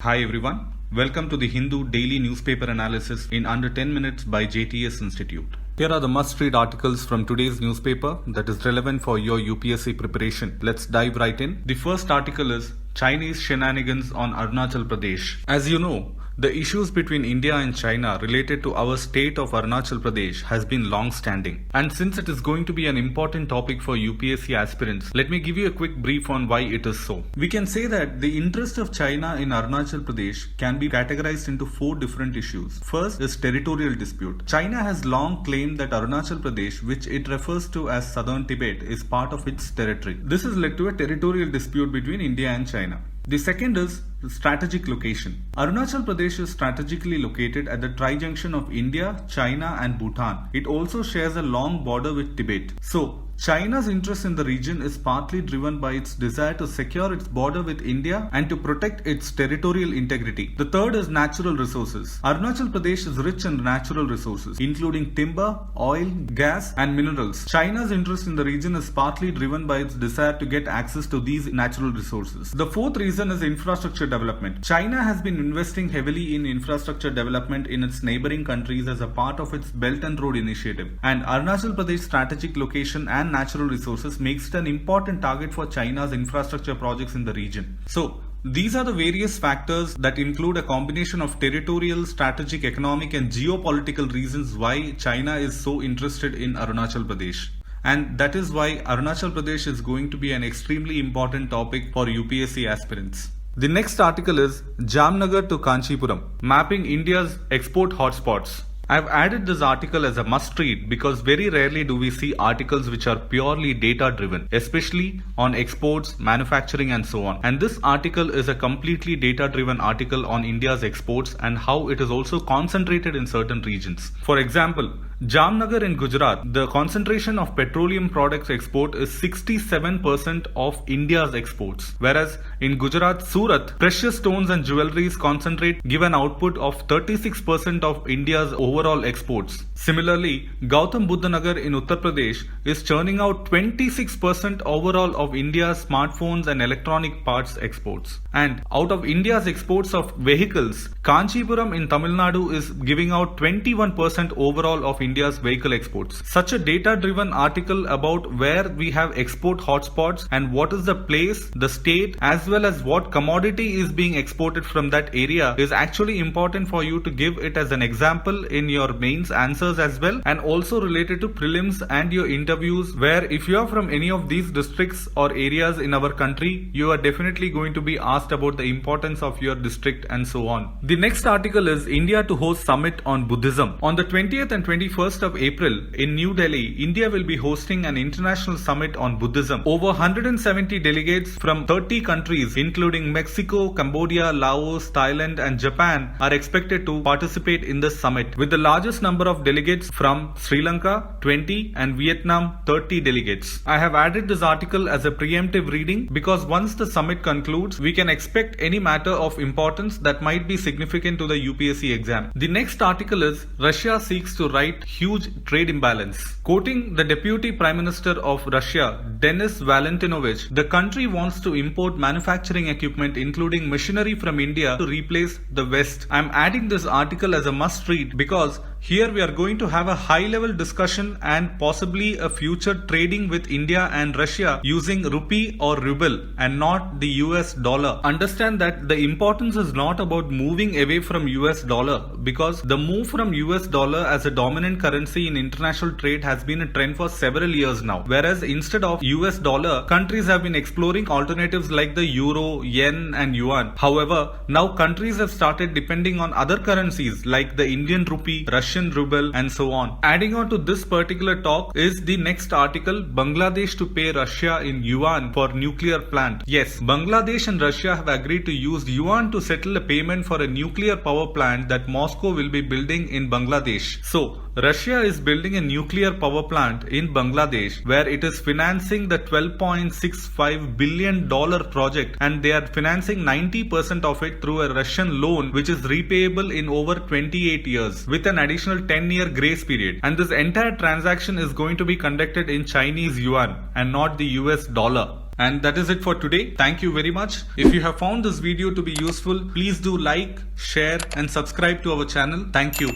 Hi everyone, welcome to the Hindu daily newspaper analysis in under 10 minutes by JTS Institute. Here are the must-read articles from today's newspaper that is relevant for your UPSC preparation. Let's dive right in. The first article is Chinese shenanigans on Arunachal Pradesh. As you know, the issues between India and China related to our state of Arunachal Pradesh has been long-standing. And since it is going to be an important topic for UPSC aspirants, let me give you a quick brief on why it is so. We can say that the interest of China in Arunachal Pradesh can be categorized into 4 different issues. First is territorial dispute. China has long claimed that Arunachal Pradesh, which it refers to as Southern Tibet, is part of its territory. This has led to a territorial dispute between India and China. The second is strategic location. Arunachal Pradesh is strategically located at the tri-junction of India, China and Bhutan. It also shares a long border with Tibet. So, China's interest in the region is partly driven by its desire to secure its border with India and to protect its territorial integrity. The third is natural resources. Arunachal Pradesh is rich in natural resources, including timber, oil, gas and minerals. China's interest in the region is partly driven by its desire to get access to these natural resources. The fourth reason is infrastructure development. China has been investing heavily in infrastructure development in its neighboring countries as a part of its Belt and Road Initiative. And Arunachal Pradesh's strategic location and natural resources makes it an important target for China's infrastructure projects in the region. So, these are the various factors that include a combination of territorial, strategic, economic and geopolitical reasons why China is so interested in Arunachal Pradesh. And that is why Arunachal Pradesh is going to be an extremely important topic for UPSC aspirants. The next article is Jamnagar to Kanchipuram, mapping India's export hotspots. I've added this article as a must read because very rarely do we see articles which are purely data driven, especially on exports, manufacturing and so on. And this article is a completely data driven article on India's exports and how it is also concentrated in certain regions. For example, Jamnagar in Gujarat, the concentration of petroleum products export is 67% of India's exports. Whereas in Gujarat, Surat, precious stones and jewelries concentrate give an output of 36% of India's overall exports. Similarly, Gautam Buddha Nagar in Uttar Pradesh is churning out 26% overall of India's smartphones and electronic parts exports. And out of India's exports of vehicles, Kanchipuram in Tamil Nadu is giving out 21% overall of India's vehicle exports. Such a data-driven article about where we have export hotspots and what is the place, the state, as well as what commodity is being exported from that area is actually important for you to give it as an example in your mains answers as well, and also related to prelims and your interviews, where if you are from any of these districts or areas in our country, you are definitely going to be asked about the importance of your district and so on. The next article is India to host summit on Buddhism. On the 20th and 21st of April in New Delhi, India will be hosting an international summit on Buddhism. Over 170 delegates from 30 countries including Mexico, Cambodia, Laos, Thailand and Japan are expected to participate in this summit, with the largest number of delegates from Sri Lanka 20 and Vietnam 30 delegates. I have added this article as a preemptive reading because once the summit concludes, we can expect any matter of importance that might be significant to the UPSC exam. The next article is Russia seeks to right huge trade imbalance. Quoting the Deputy Prime Minister of Russia, Denis Valentinovich, the country wants to import manufacturing equipment including machinery from India to replace the West. I am adding this article as a must read because here we are going to have a high-level discussion and possibly a future trading with India and Russia using rupee or ruble and not the US dollar. Understand that the importance is not about moving away from US dollar, because the move from US dollar as a dominant currency in international trade has been a trend for several years now. Whereas instead of US dollar, countries have been exploring alternatives like the euro, yen and yuan. However, now countries have started depending on other currencies like the Indian rupee, Russian ruble and so on. Adding on to this particular talk is the next article, Bangladesh to pay Russia in yuan for nuclear plant. Yes, Bangladesh and Russia have agreed to use yuan to settle a payment for a nuclear power plant that Moscow will be building in Bangladesh. So, Russia is building a nuclear power plant in Bangladesh where it is financing the $12.65 billion project, and they are financing 90% of it through a Russian loan which is repayable in over 28 years with an additional 10-year grace period. And this entire transaction is going to be conducted in Chinese yuan and not the US dollar. And that is it for today. Thank you very much. If you have found this video to be useful, please do like, share and subscribe to our channel. Thank you.